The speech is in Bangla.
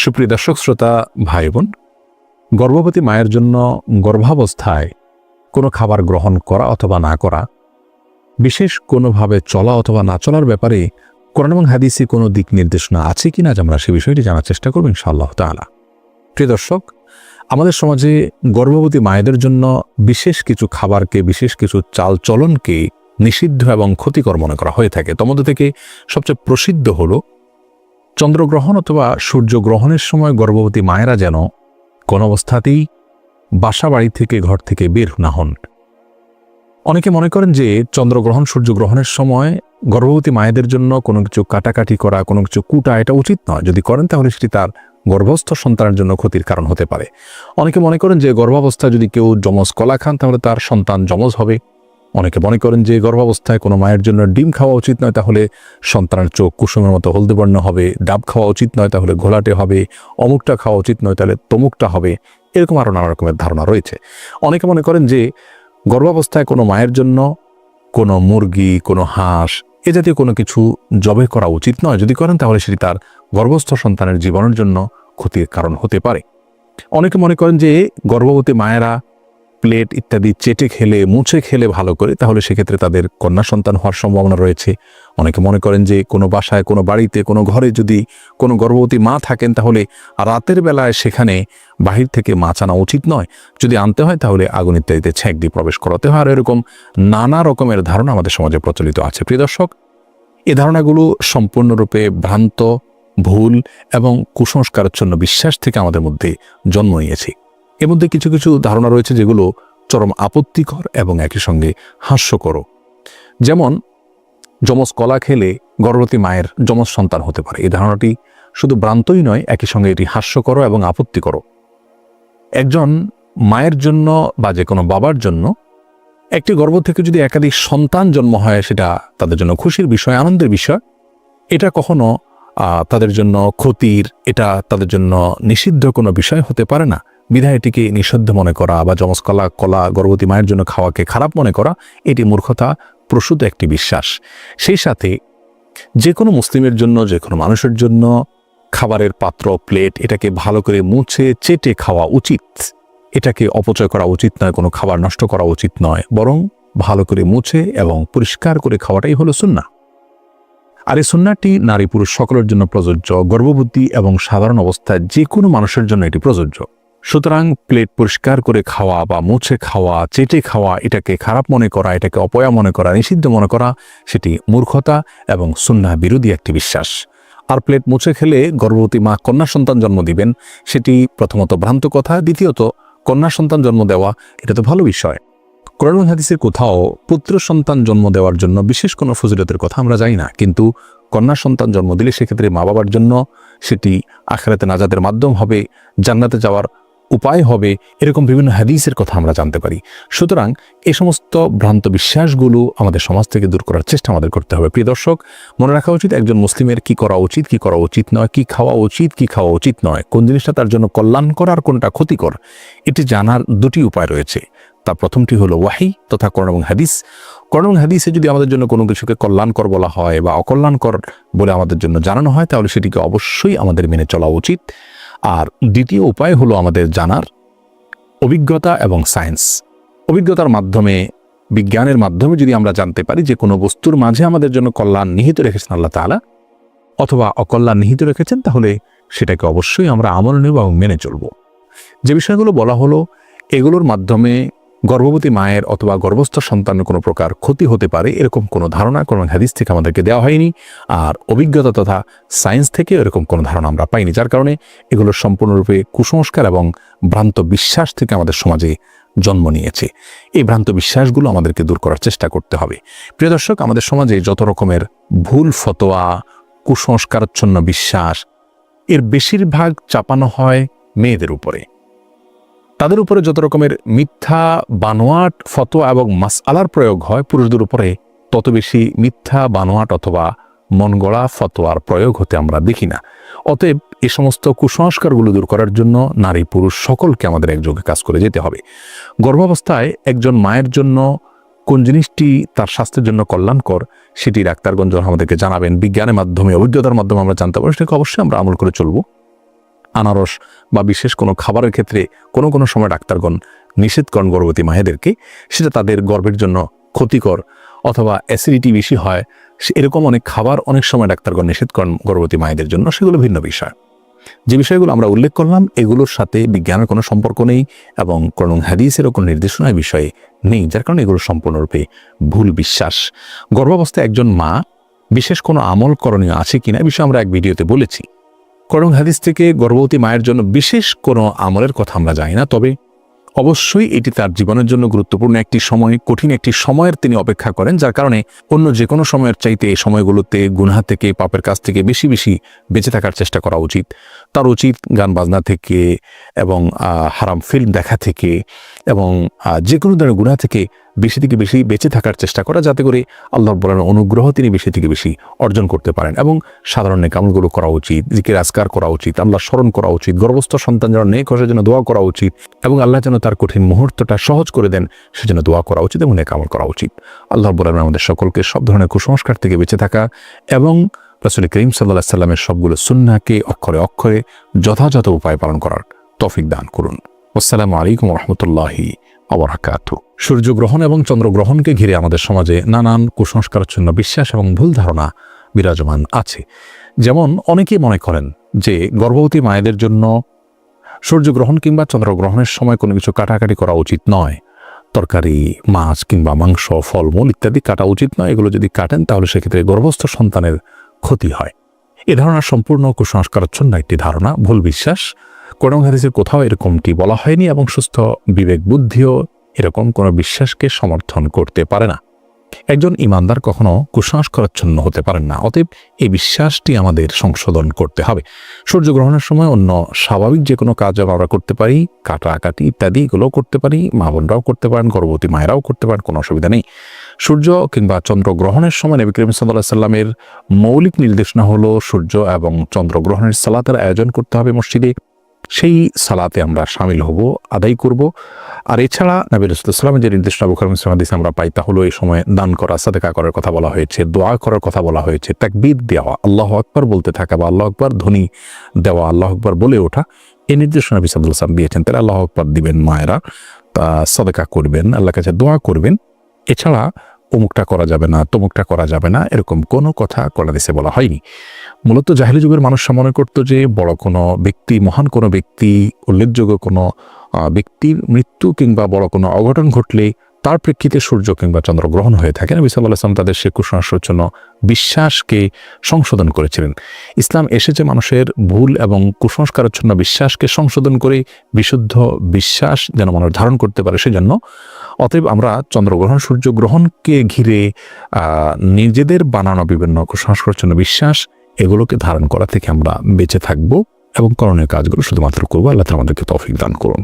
সুপ্রিয় দর্শক শ্রোতা ভাই বোন, গর্ভবতী মায়ের জন্য গর্ভাবস্থায় কোনো খাবার গ্রহণ করা অথবা না করা, বিশেষ কোনোভাবে চলা অথবা না চলার ব্যাপারে কোরআন এবং হাদিসে কোনো দিক নির্দেশনা আছে কিনা আমরা সে বিষয়টি জানার চেষ্টা করব ইনশাআল্লাহ তাআলা। প্রিয় দর্শক, আমাদের সমাজে গর্ভবতী মায়েদের জন্য বিশেষ কিছু খাবারকে, বিশেষ কিছু চাল চলনকে নিষিদ্ধ এবং ক্ষতিকর মনে করা হয়ে থাকে। তন্মধ্য থেকে সবচেয়ে প্রসিদ্ধ হল চন্দ্রগ্রহণ অথবা সূর্যগ্রহণের সময় গর্ভবতী মায়েরা যেন কোন অবস্থাতেই বাসা বাড়ি থেকে, ঘর থেকে বের না হন। অনেকে মনে করেন যে চন্দ্রগ্রহণ, সূর্যগ্রহণের সময় গর্ভবতী মায়েদের জন্য কোনো কিছু কাটাকাটি করা, কোনো কিছু কুটা, এটা উচিত নয়। যদি করেন তাহলে সেটি তার গর্ভস্থ সন্তানের জন্য ক্ষতির কারণ হতে পারে। অনেকে মনে করেন যে গর্ভাবস্থায় যদি কেউ যমজ কলা খান তাহলে তার সন্তান যমজ হবে। অনেকে মনে করেন যে গর্ভাবস্থায় কোনো মায়ের জন্য ডিম খাওয়া উচিত নয়, তাহলে সন্তানের চোখ কুসুমের মতো হলদে বর্ণ হবে। ডাব খাওয়া উচিত নয়, তাহলে ঘোলাটে হবে। অমুকটা খাওয়া উচিত নয়, তাহলে তমুকটা হবে। এরকম আরও নানা রকমের ধারণা রয়েছে। অনেকে মনে করেন যে গর্ভাবস্থায় কোনো মায়ের জন্য কোনো মুরগি, কোনো হাঁস এ জাতীয় কোনো কিছু জবে করা উচিত নয়। যদি করেন তাহলে সেটি তার গর্ভস্থ সন্তানের জীবনের জন্য ক্ষতির কারণ হতে পারে। অনেকে মনে করেন যে গর্ভবতী মায়েরা প্লেট ইত্যাদি চেটে খেলে, মুছে খেলে ভালো করে, তাহলে সেক্ষেত্রে তাদের কন্যা সন্তান হওয়ার সম্ভাবনা রয়েছে। অনেকে মনে করেন যে কোনো বাসায়, কোনো বাড়িতে, কোনো ঘরে যদি কোনো গর্ভবতী মা থাকেন তাহলে রাতের বেলায় সেখানে বাহির থেকে মাছ আনা উচিত নয়। যদি আনতে হয় তাহলে আগুন ইত্যাদিতে ছ্যাঁক দিয়ে প্রবেশ করাতে হয়। আর এরকম নানা রকমের ধারণা আমাদের সমাজে প্রচলিত আছে। প্রিয় দর্শক, এই ধারণাগুলো সম্পূর্ণরূপে ভ্রান্ত, ভুল এবং কুসংস্কারাচ্ছন্ন বিশ্বাস থেকে আমাদের মধ্যে জন্ম নিয়েছে। এর মধ্যে কিছু কিছু ধারণা রয়েছে যেগুলো চরম আপত্তিকর এবং একই সঙ্গে হাস্যকর। যেমন যমজ কলা খেলে গর্ভবতী মায়ের যমজ সন্তান হতে পারে। এই ধারণাটি শুধু ভ্রান্তই নয়, একই সঙ্গে এটি হাস্যকর এবং আপত্তিকর। একজন মায়ের জন্য বা যে কোনো বাবার জন্য একটি গর্ভ থেকে যদি একাধিক সন্তান জন্ম হয়, সেটা তাদের জন্য খুশির বিষয়, আনন্দের বিষয়। এটা কখনো তাদের জন্য ক্ষতির, এটা তাদের জন্য নিষিদ্ধ কোনো বিষয় হতে পারে না। বিধায় এটিকে নিষিদ্ধ মনে করা বা যমজ কলা গর্ভবতী মায়ের জন্য খাওয়াকে খারাপ মনে করা, এটি মূর্খতা প্রসূত একটি বিশ্বাস। সেই সাথে যে কোনো মুসলিমের জন্য, যে কোনো মানুষের জন্য খাবারের পাত্র, প্লেট, এটাকে ভালো করে মুছে চেটে খাওয়া উচিত। এটাকে অপচয় করা উচিত নয়, কোনো খাবার নষ্ট করা উচিত নয়, বরং ভালো করে মুছে এবং পরিষ্কার করে খাওয়াটাই হলো সুন্নাহ। আর এই সুন্নাহটি নারী পুরুষ সকলের জন্য প্রযোজ্য। গর্ভবতী এবং সাধারণ অবস্থায় যে কোনো মানুষের জন্য এটি প্রযোজ্য। সুতরাং প্লেট পরিষ্কার করে খাওয়া বা মুছে খাওয়া, চেটে খাওয়া, এটাকে খারাপ মনে করা, এটাকে অপয়া মনে করা, নিষিদ্ধ মনে করা, সেটি মূর্খতা এবং সুন্নাহ বিরোধী একটি বিশ্বাস। আর প্লেট মুছে খেলে গর্ভবতী মা কন্যা সন্তান জন্ম দিবেন, সেটি প্রথমত ভ্রান্ত কথা। দ্বিতীয়ত, কন্যা সন্তান জন্ম দেওয়া এটা তো ভালো বিষয়। কোরআন হাদিসের কোথাও পুত্র সন্তান জন্ম দেওয়ার জন্য বিশেষ কোনো ফজিলতের কথা আমরা জানি না, কিন্তু কন্যা সন্তান জন্ম দিলে সেক্ষেত্রে মা বাবার জন্য সেটি আখিরাতে নাজাতের মাধ্যম হবে, জান্নাতে যাওয়ার উপায় হবে, এরকম বিভিন্ন হাদিসের কথা আমরা জানতে পারি। সুতরাং এই সমস্ত ভ্রান্ত বিশ্বাসগুলো আমাদের সমাজ থেকে দূর করার চেষ্টা আমাদের করতে হবে। প্রিয় দর্শক, মনে রাখা উচিত একজন মুসলিমের কি করা উচিত, কি করা উচিত নয়, কি খাওয়া উচিত, কি খাওয়া উচিত নয়, কোন জিনিসটা তার জন্য কল্যাণকর আর কোনটা ক্ষতিকর, এটি জানার দুটি উপায় রয়েছে। তার প্রথমটি হলো ওয়াহি তথা কোরআন এবং হাদিস। কোরআন এবং হাদিসে যদি আমাদের জন্য কোনো কিছুকে কল্যাণকর বলা হয় বা অকল্যাণকর বলে আমাদের জন্য জানানো হয়, তাহলে সেটিকে অবশ্যই আমাদের মেনে চলা উচিত। আর দ্বিতীয় উপায় হলো আমাদের জানার অভিজ্ঞতা এবং সায়েন্স। অভিজ্ঞতার মাধ্যমে, বিজ্ঞানের মাধ্যমে যদি আমরা জানতে পারি যে কোনো বস্তুর মাঝে আমাদের জন্য কল্যাণ নিহিত রেখেছেন আল্লাহ তাআলা অথবা অকল্যাণ নিহিত রেখেছেন, তাহলে সেটাকে অবশ্যই আমরা আমল নেব এবং মেনে চলব। যে বিষয়গুলো বলা হলো, এগুলোর মাধ্যমে গর্ভবতী মায়ের অথবা গর্ভস্থ সন্তানের কোনো প্রকার ক্ষতি হতে পারে এরকম কোনো ধারণা কোন হাদিস থেকে আমাদেরকে দেওয়া হয়নি। আর অভিজ্ঞতা তথা সায়েন্স থেকে এরকম কোনো ধারণা আমরা পাইনি, যার কারণে এগুলো সম্পূর্ণরূপে কুসংস্কার এবং ভ্রান্ত বিশ্বাস থেকে আমাদের সমাজে জন্ম নিয়েছে। এই ভ্রান্ত বিশ্বাসগুলো আমাদেরকে দূর করার চেষ্টা করতে হবে। প্রিয় দর্শক, আমাদের সমাজে যত রকমের ভুল ফতোয়া, কুসংস্কারাচ্ছন্ন বিশ্বাস, এর বেশিরভাগ চাপানো হয় মেয়েদের উপরে। তাদের উপরে যত রকমের মিথ্যা বানোয়াট ফতোয়া এবং মাসআলার প্রয়োগ হয়, পুরুষদের উপরে তত বেশি মিথ্যা বানোয়াট অথবা মনগড়া ফতোয়ার প্রয়োগ হতে আমরা দেখি না। অতএব এই সমস্ত কুসংস্কারগুলো দূর করার জন্য নারী পুরুষ সকলকে আমাদের একযোগে কাজ করে যেতে হবে। গর্ভাবস্থায় একজন মায়ের জন্য কোন জিনিসটি তার স্বাস্থ্যের জন্য কল্যাণকর, সেটি ডাক্তারগণ যখন আমাদেরকে জানাবেন, বিজ্ঞানের মাধ্যমে, অভিজ্ঞতার মাধ্যমে আমরা জানতে পারবো, সেটাকে অবশ্যই আমরা আমল করে চলবো। আনারস বা বিশেষ কোনো খাবারের ক্ষেত্রে কোনো সময় ডাক্তারগণ নিষেধ করেন গর্ভবতী মায়েদেরকে, সেটা তাদের গর্ভের জন্য ক্ষতিকর অথবা অ্যাসিডিটি বেশি হয়, এরকম অনেক খাবার অনেক সময় ডাক্তারগণ নিষেধ করেন গর্ভবতী মায়েদের জন্য, সেগুলো ভিন্ন বিষয়। যে বিষয়গুলো আমরা উল্লেখ করলাম এগুলোর সাথে বিজ্ঞানের কোনো সম্পর্ক নেই এবং কোন হাদিসেরও কোনো নির্দেশনা বিষয়ে নেই, যার কারণে এগুলো সম্পূর্ণরূপে ভুল বিশ্বাস। গর্ভাবস্থায় একজন মা বিশেষ কোনো আমল করণীয় আছে কিনা এই বিষয়ে আমরা এক ভিডিওতে বলেছি। কোরআন হাদিস থেকে গর্ভবতী মায়ের জন্য বিশেষ কোনো আমলের কথা আমরা জানি না, তবে অবশ্যই এটি তার জীবনের জন্য গুরুত্বপূর্ণ একটি সময়, কঠিন একটি সময়ের তিনি অপেক্ষা করেন, যার কারণে অন্য যে কোনো সময়ের চাইতে এই সময়গুলোতে গুনাহ থেকে, পাপের কাছ থেকে বেশি বেশি বেঁচে থাকার চেষ্টা করা উচিত। তার উচিত গান বাজনা থেকে এবং হারাম ফিল্ম দেখা থেকে এবং যে কোনো ধরনের গুনাহ থেকে বেশি থেকে বেশি বেঁচে থাকার চেষ্টা করা, যাতে করে আল্লাহ রাব্বুল অনুগ্রহ তিনি বেশি থেকে বেশি অর্জন করতে পারেন। এবং সাধারণ নেক আমলগুলো করা উচিত, জিকির আজকার করা উচিত, আল্লাহ স্মরণ করা উচিত, গর্ভস্থ সন্তান যেন নেক হয় সেজন্য দোয়া করা উচিত এবং আল্লাহ যেন তার কঠিন মুহূর্তটা সহজ করে দেন সেজন্য দোয়া করা উচিত এবং নেক আমল করা উচিত। আল্লাহ রাব্বুল আলামিন আমাদের সকলকে সব ধরনের কুসংস্কার থেকে বেঁচে থাকা এবং রাসূল করিম সাল্লাল্লাহু আলাইহি সাল্লামের সবগুলো সুন্নাহকে অক্ষরে অক্ষরে যথাযথ উপায় পালন করার তৌফিক দান করুন। আসসালামু আলাইকুম ওয়া রাহমাতুল্লাহি ওয়া বারাকাতুহু। সূর্যগ্রহণ এবং চন্দ্রগ্রহণকে ঘিরে আমাদের সমাজে নানান কুসংস্কারাচ্ছন্ন বিশ্বাস এবং ভুল ধারণা বিরাজমান আছে। যেমন অনেকেই মনে করেন যে গর্ভবতী মায়েদের জন্য সূর্যগ্রহণ কিংবা চন্দ্রগ্রহণের সময় কোনো কিছু কাটাকাটি করা উচিত নয়, তরকারি, মাছ কিংবা মাংস, ফলমূল ইত্যাদি কাটা উচিত নয়। এগুলো যদি কাটেন তাহলে সেক্ষেত্রে গর্ভস্থ সন্তানের ক্ষতি হয়। এ ধারণা সম্পূর্ণ কুসংস্কারাচ্ছন্ন একটি ধারণা, ভুল বিশ্বাস। কোরআন হাদিসের কোথাও এরকমটি বলা হয়নি এবং সুস্থ বিবেক বুদ্ধিও এরকম কোনো বিশ্বাসকে সমর্থন করতে পারে না। একজন ইমানদার কখনো কুসংস্কারাচ্ছন্ন হতে পারেন না। অতএব এই বিশ্বাসটি আমাদের সংশোধন করতে হবে। সূর্যগ্রহণের সময় অন্য স্বাভাবিক যে কোনো কাজ আমরা করতে পারি, কাটাকাটি ইত্যাদি এগুলো করতে পারি, মা বোনরাও করতে পারেন, গর্ভবতী মায়েরাও করতে পারেন, কোনো অসুবিধা নেই। সূর্য কিংবা চন্দ্রগ্রহণের সময় নবী করিম সাল্লাল্লাহু আলাইহি সাল্লামের মৌলিক নির্দেশনা হলো সূর্য এবং চন্দ্রগ্রহণের সালাতের আয়োজন করতে হবে মসজিদে, সেই সালাতে আমরা শামিল হব, আদায় করব। আর এছাড়া নবী রাসূলুল্লাহ সাল্লাল্লাহু আলাইহি ওয়াসাল্লাম যে নির্দেশনা বুখারী মুসলিম হাদিসে আমরা পাই তা হলো এই সময় দান করা, সাদকা করার কথা বলা হয়েছে, দোয়া করার কথা বলা হয়েছে, তাকবীর দেওয়া, আল্লাহু আকবার বলতে থাকা বা আল্লাহু আকবার ধ্বনি দেওয়া, আল্লাহু আকবার বলে ওঠা, এই নির্দেশনা নবী সাল্লাল্লাহু আলাইহি ওয়াসাল্লাম দিয়েছেন। তাহলে আল্লাহু আকবার দিবেন মায়েরা, সাদকা করবেন, আল্লাহর কাছে দোয়া করবেন। এছাড়া অমুকটা করা যাবে না, তমুকটা করা যাবে না, এরকম কোনো কথা কোরআন হাদিসে বলা হয়নি। মূলত জাহেলি যুগের মানুষরা মনে করত যে বড় কোনো ব্যক্তি, মহান কোনো ব্যক্তি, উল্লেখযোগ্য কোনো ব্যক্তির মৃত্যু কিংবা বড় কোনো অঘটন ঘটলে তার প্রেক্ষিতে সূর্য কিংবা চন্দ্রগ্রহণ হয়ে থাকে। নবী সাল্লাল্লাহু আলাইহি ওয়াসাল্লাম তাদের সে কুসংস্কারাচ্ছন্ন বিশ্বাসকে সংশোধন করেছিলেন। ইসলাম এসেছে মানুষের ভুল এবং কুসংস্কারাচ্ছন্ন বিশ্বাসকে সংশোধন করে বিশুদ্ধ বিশ্বাস যেন মানুষ ধারণ করতে পারে সেজন্য। অতএব আমরা চন্দ্রগ্রহণ, সূর্যগ্রহণকে ঘিরে নিজেদের বানানো বিভিন্ন কুসংস্কারাচ্ছন্ন বিশ্বাস এগুলোকে ধারণ করা থেকে আমরা বেঁচে থাকবো এবং করণীয় কাজগুলো শুধুমাত্র করবো। আল্লাহ তাআলা আমাদেরকে তৌফিক দান করুন।